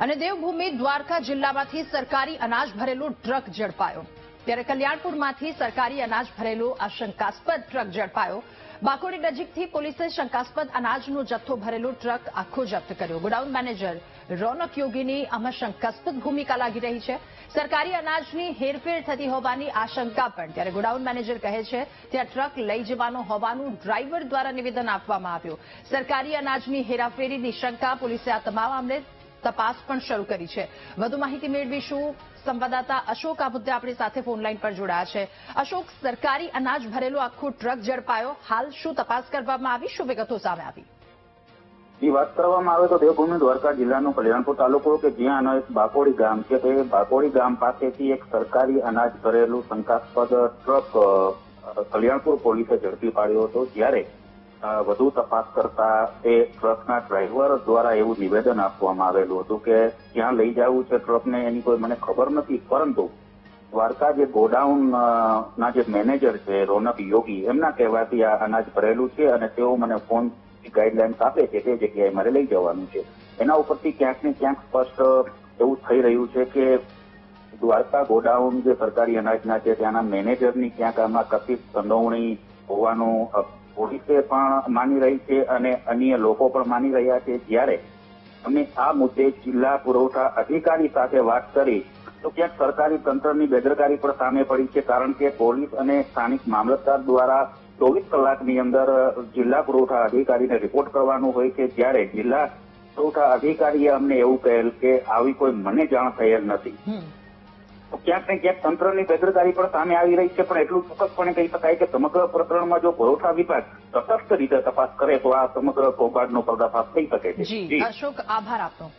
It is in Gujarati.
અને દેવભૂમિ દ્વારકા જિલ્લામાંથી સરકારી અનાજ ભરેલો ટ્રક ઝડપાયો। ત્યારે કલ્યાણપુરમાંથી સરકારી અનાજ ભરેલો આ શંકાસ્પદ ટ્રક ઝડપાયો। બાકોડી નજીકથી પોલીસે શંકાસ્પદ અનાજનો જથ્થો ભરેલો ટ્રક આખો જપ્ત કર્યો। ગોડાઉન મેનેજર રોનક યોગીની આમાં શંકાસ્પદ ભૂમિકા લાગી રહી છે। સરકારી અનાજની હેરફેર થતી હોવાની આશંકા પણ। ત્યારે ગોડાઉન મેનેજર કહે છે ત્યાં ટ્રક લઈ જવાનો હોવાનું ડ્રાઈવર દ્વારા નિવેદન આપવામાં આવ્યું। સરકારી અનાજની હેરાફેરીની શંકા પોલીસે આ તમામ મામલે તપાસ પણ શરૂ કરી છે। વધુ માહિતી મેળવીશું। સંવાદદાતા અશોક આ મુદ્દે આપણી સાથે ફોનલાઈન પર જોડાયા છે। અશોક, સરકારી અનાજ ભરેલો આખો ટ્રક ઝડપાયો, હાલ શું તપાસ કરવામાં આવી, શું વિગતો સામે આવી? વાત કરવામાં આવે તો દેવભૂમિ દ્વારકા જિલ્લાનો કલ્યાણપુર તાલુકો કે જ્યાં બાકોડી ગામ છે, તે બાકોડી ગામ પાસેથી એક સરકારી અનાજ ભરેલું શંકાસ્પદ ટ્રક કલ્યાણપુર પોલીસે ઝડપી પાડ્યો હતો। જ્યારે વધુ તપાસ કરતા તે ટ્રકના ડ્રાઈવર દ્વારા એવું નિવેદન આપવામાં આવેલું હતું કે ક્યાં લઈ જવું છે ટ્રકને એની કોઈ મને ખબર નથી, પરંતુ દ્વારકા જે ગોડાઉન ના જે મેનેજર છે રોનક યોગી, એમના કહેવાથી આ અનાજ ભરેલું છે અને તેઓ મને ફોન ગાઈડલાઇન્સ આપે છે તે જગ્યાએ મારે લઈ જવાનું છે। એના ઉપરથી ક્યાંક ને ક્યાંક સ્પષ્ટ એવું થઈ રહ્યું છે કે દ્વારકા ગોડાઉન જે સરકારી અનાજના છે ત્યાંના મેનેજરની ક્યાંક આમાં કથિત સંડોવણી હોવાનું પોલીસે પણ માની રહી છે અને અન્ય લોકો પણ માની રહ્યા છે। જ્યારે અમે આ મુદ્દે જિલ્લા પુરવઠા અધિકારી સાથે વાત કરી તો ક્યાંક સરકારી તંત્રની બેદરકારી પણ સામે પડી છે, કારણ કે પોલીસ અને સ્થાનિક મામલતદાર દ્વારા 24 કલાકની અંદર જિલ્લા પુરવઠા અધિકારીને રિપોર્ટ કરવાનું હોય છે। જ્યારે જિલ્લા પુરવઠા અધિકારીએ અમને એવું કહેલ કે આવી કોઈ મને જાણ થયેલ નથી। ક્યાંક ને ક્યાંક તંત્રની બેદરકારી પણ સામે આવી રહી છે, પણ એટલું ચોક્કસપણે કહી શકાય કે સમગ્ર પ્રકરણમાં જો પુરવઠા વિભાગ તટસ્થ રીતે તપાસ કરે તો આ સમગ્ર કૌભાંડનો પર્દાફાશ થઈ શકે છે। જી અશોક, આભાર આપનો।